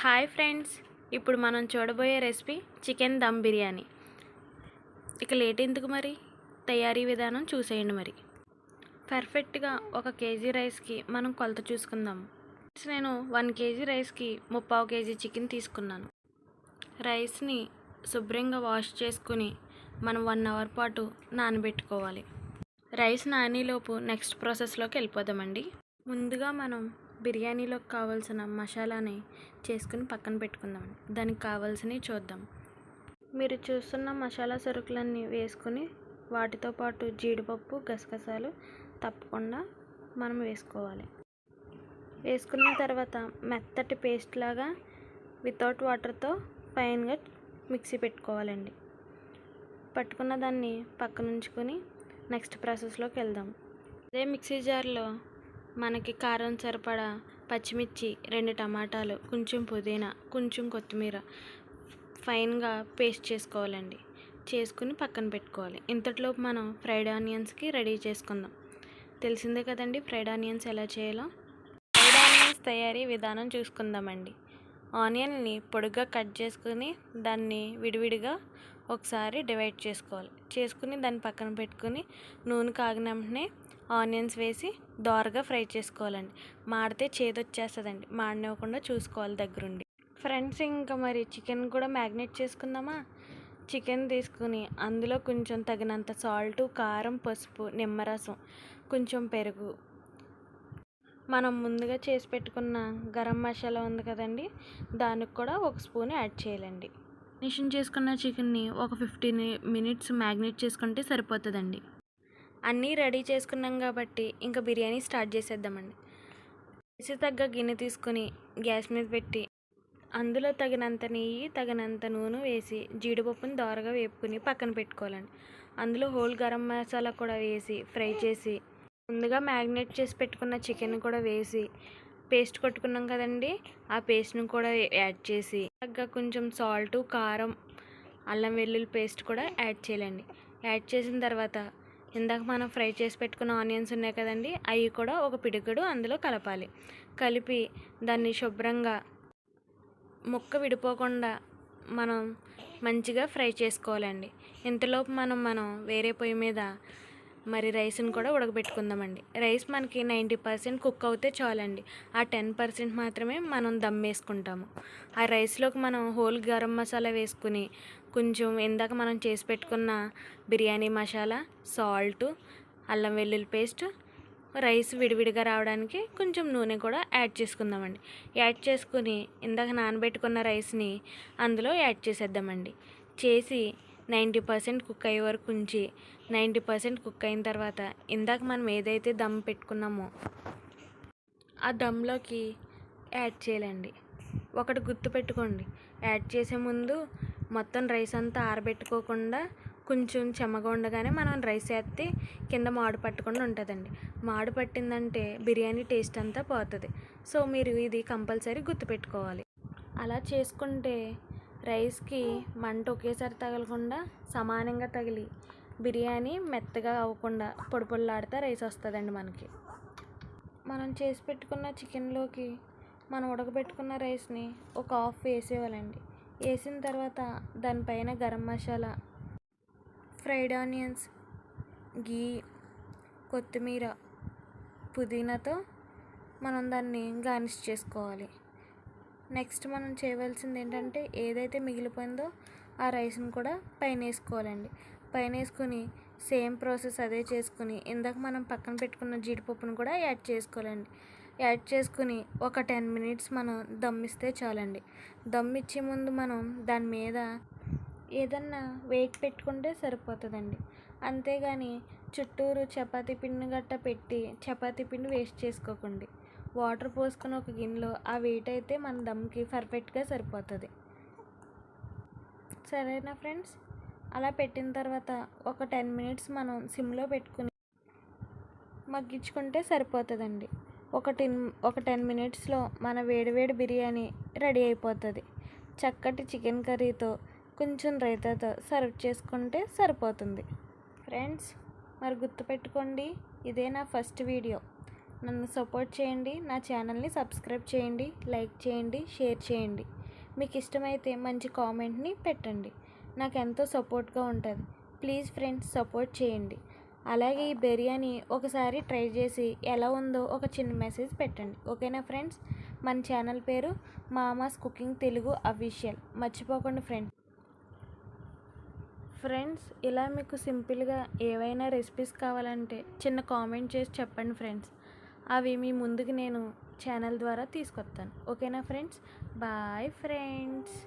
Hi friends, ఇప్పుడు మనం చూడబోయే రెసిపీ చికెన్ దమ్ బిర్యానీ. ఇక లేట్ ఎందుకు మరి, తయారీ విధానం చూసేయండి. మరి పర్ఫెక్ట్గా 1 కేజీ రైస్కి మనం కొలత చూసుకుందాం. నేను 1 కేజీ రైస్కి 3/4 కేజీ చికెన్ తీసుకున్నాను. రైస్ని శుభ్రంగా వాష్ చేసుకుని మనం 1 అవర్ పాటు నానబెట్టుకోవాలి. రైస్ నానేలోపు నెక్స్ట్ ప్రాసెస్లోకి వెళ్ళిపోదామండి. ముందుగా మనం బిర్యానీలోకి కావాల్సిన మసాలాని చేసుకుని పక్కన పెట్టుకుందామండి. దానికి కావాల్సినవి చూద్దాం. మీరు చూస్తున్న మసాలా సరుకులన్నీ వేసుకుని వాటితో పాటు జీడిపప్పు, గసగసాలు తప్పకుండా మనం వేసుకోవాలి. వేసుకున్న తర్వాత మెత్తటి పేస్ట్ లాగా వితౌట్ వాటర్తో ఫైన్గా మిక్సీ పెట్టుకోవాలండి. పట్టుకున్న దాన్ని పక్కన ఉంచుకొని నెక్స్ట్ ప్రాసెస్లోకి వెళ్దాం. అదే మిక్సీ జార్లో మనకి కారం సరిపడా పచ్చిమిర్చి, 2 టమాటాలు, కొంచెం పుదీనా, కొంచెం కొత్తిమీర ఫైన్గా పేస్ట్ చేసుకోవాలండి. చేసుకుని పక్కన పెట్టుకోవాలి. ఇంతటిలోపు మనం ఫ్రైడ్ ఆనియన్స్కి రెడీ చేసుకుందాం. తెలిసిందే కదండి ఫ్రైడ్ ఆనియన్స్ ఎలా చేయాలో. ఫ్రైడ్ ఆనియన్స్ తయారీ విధానం చూసుకుందామండి. ఆనియన్ని పొడుగ్గా కట్ చేసుకుని దాన్ని విడివిడిగా ఒకసారి డివైడ్ చేసుకోవాలి. చేసుకుని దాన్ని పక్కన పెట్టుకుని నూనె కాగిన వెంటనే ఆనియన్స్ వేసి దోరగా ఫ్రై చేసుకోవాలండి. మాడితే చేదొచ్చేస్తుందండి. మాడనివ్వకుండా చూసుకోవాలి దగ్గరుండి. ఫ్రెండ్స్, ఇంకా మరి చికెన్ కూడా మ్యాగ్నేట్ చేసుకుందామా. చికెన్ తీసుకుని అందులో కొంచెం తగినంత సాల్టు, కారం, పసుపు, నిమ్మరసం, కొంచెం పెరుగు, మనం ముందుగా చేసి పెట్టుకున్న గరం మసాలా ఉంది కదండి, దానికి కూడా 1 స్పూన్ యాడ్ చేయాలండి. మిషన్ చేసుకున్న చికెన్ని ఒక 15 మినిట్స్ మ్యాగ్నేట్ చేసుకుంటే సరిపోతుందండి. అన్నీ రెడీ చేసుకున్నాం కాబట్టి ఇంకా బిర్యానీ స్టార్ట్ చేసేద్దామండి. రైస్ తగ్గ గిన్నె తీసుకుని గ్యాస్ మీద పెట్టి అందులో తగినంత నెయ్యి, తగినంత నూనె వేసి జీడిపప్పుని దోరగా వేపుకుని పక్కన పెట్టుకోవాలండి. అందులో హోల్ గరం మసాలా కూడా వేసి ఫ్రై చేసి ముందుగా మ్యాగ్నేట్ చేసి పెట్టుకున్న చికెన్ కూడా వేసి పేస్ట్ కొట్టుకున్నాం కదండి, ఆ పేస్ట్ని కూడా యాడ్ చేసి తగ్గ కొంచెం సాల్టు, కారం, అల్లం వెల్లుల్లి పేస్ట్ కూడా యాడ్ చేయాలండి. యాడ్ చేసిన తర్వాత ఇందాక మనం ఫ్రై చేసి పెట్టుకున్న ఆనియన్స్ ఉన్నాయి కదండి, అవి కూడా ఒక పిడికెడు అందులో కలపాలి. కలిపి దాన్ని శుభ్రంగా ముక్క విడిపోకుండా మనం మంచిగా ఫ్రై చేసుకోవాలండి. ఇంతలోపు మనం వేరే పొయ్యి మీద మరి రైస్ని కూడా ఉడకబెట్టుకుందామండి. రైస్ మనకి 90% కుక్ అవుతే చాలండి. ఆ 10% మాత్రమే మనం దమ్ వేసుకుంటాము. ఆ రైస్లోకి మనం హోల్ గరం మసాలా వేసుకుని కొంచెం ఇందాక మనం చేసి పెట్టుకున్న బిర్యానీ మసాలా, సాల్టు, అల్లం వెల్లుల్లి పేస్ట్, రైస్ విడివిడిగా రావడానికి కొంచెం నూనె కూడా యాడ్ చేసుకుందామండి. యాడ్ చేసుకుని ఇందాక నానబెట్టుకున్న రైస్ని అందులో యాడ్ చేసేద్దామండి. చేసి 90% కుక్ అయ్యే వరకు ఉంచి 90% కుక్ అయిన తర్వాత ఇందాక మనం ఏదైతే దమ్ పెట్టుకున్నామో ఆ దమ్లోకి యాడ్ చేయాలండి. ఒకటి గుర్తుపెట్టుకోండి, యాడ్ చేసే ముందు మొత్తం రైస్ అంతా ఆరబెట్టుకోకుండా కొంచెం చెమ్మగా ఉండగానే మనం రైస్ వేస్తే కింద మాడు పట్టకుండా ఉంటుందండి. మాడు పట్టిందంటే బిర్యానీ టేస్ట్ అంతా పోతుంది. సో మీరు ఇది కంపల్సరీ గుర్తుపెట్టుకోవాలి. అలా చేసుకుంటే రైస్కి మంట ఒకేసారి తగలకుండా సమానంగా తగిలి బిర్యానీ మెత్తగా అవ్వకుండా పొడి పొడిలాడుతూ రైస్ వస్తుందండి మనకి. మనం చేసి పెట్టుకున్న చికెన్లోకి మనం ఉడకబెట్టుకున్న రైస్ని ఒక హాఫ్ వేసేయాలండి. వేసిన తర్వాత దానిపైన గరం మసాలా, ఫ్రైడ్ ఆనియన్స్, గీ, కొత్తిమీర, పుదీనాతో మనం దాన్ని గార్నిష్ చేసుకోవాలి. నెక్స్ట్ మనం చేయవలసింది ఏంటంటే ఏదైతే మిగిలిపోయిందో ఆ రైస్ని కూడా పైన వేసుకోవాలండి. పైన వేసుకుని సేమ్ ప్రాసెస్ అదే చేసుకుని ఇందాక మనం పక్కన పెట్టుకున్న జీడిపప్పును కూడా యాడ్ చేసుకోవాలండి. యాడ్ చేసుకుని ఒక 10 మినిట్స్ మనం దమ్ ఇస్తే చాలండి. దమ్ ఇచ్చే ముందు మనం దాని మీద ఏదన్నా వెయిట్ పెట్టుకుంటే సరిపోతుందండి. అంతేగాని చుట్టూరు చపాతీ పిండి గట్ట పెట్టి చపాతీ పిండి వేస్ట్ చేసుకోకండి. వాటర్ పోసుకొని ఒక గిన్నెలో ఆ వెయిట్ అయితే మన దమ్కి పర్ఫెక్ట్గా సరిపోతుంది. సరేనా ఫ్రెండ్స్? అలా పెట్టిన తర్వాత ఒక 10 మినిట్స్ మనం సిమ్లో పెట్టుకుని మగ్గించుకుంటే సరిపోతుందండి. ఒక 10 మినిట్స్లో మన వేడివేడి బిర్యానీ రెడీ అయిపోతుంది. చక్కటి చికెన్ కర్రీతో కొంచెం రైతాతో సర్వ్ చేసుకుంటే సరిపోతుంది. ఫ్రెండ్స్, మరి గుర్తుపెట్టుకోండి, ఇదే నా ఫస్ట్ వీడియో. నన్ను సపోర్ట్ చేయండి. నా ఛానల్ని సబ్స్క్రైబ్ చేయండి, లైక్ చేయండి, షేర్ చేయండి. మీకు ఇష్టమైతే మంచి కామెంట్ని పెట్టండి. నాకు ఎంతో సపోర్ట్గా ఉంటుంది. ప్లీజ్ ఫ్రెండ్స్ సపోర్ట్ చేయండి. అలాగే ఈ బిర్యానీ ఒకసారి ట్రై చేసి ఎలా ఉందో ఒక చిన్న మెసేజ్ పెట్టండి. ఓకేనా ఫ్రెండ్స్? మన ఛానల్ పేరు మామాస్ కుకింగ్ తెలుగు అఫీషియల్. మర్చిపోకండి ఫ్రెండ్స్. ఇలా మీకు సింపుల్గా ఏవైనా రెసిపీస్ కావాలంటే చిన్న కామెంట్ చేసి చెప్పండి ఫ్రెండ్స్. అవి మీ ముందుకు నేను ఛానల్ ద్వారా తీసుకొస్తాను. ఓకేనా ఫ్రెండ్స్? Bye friends.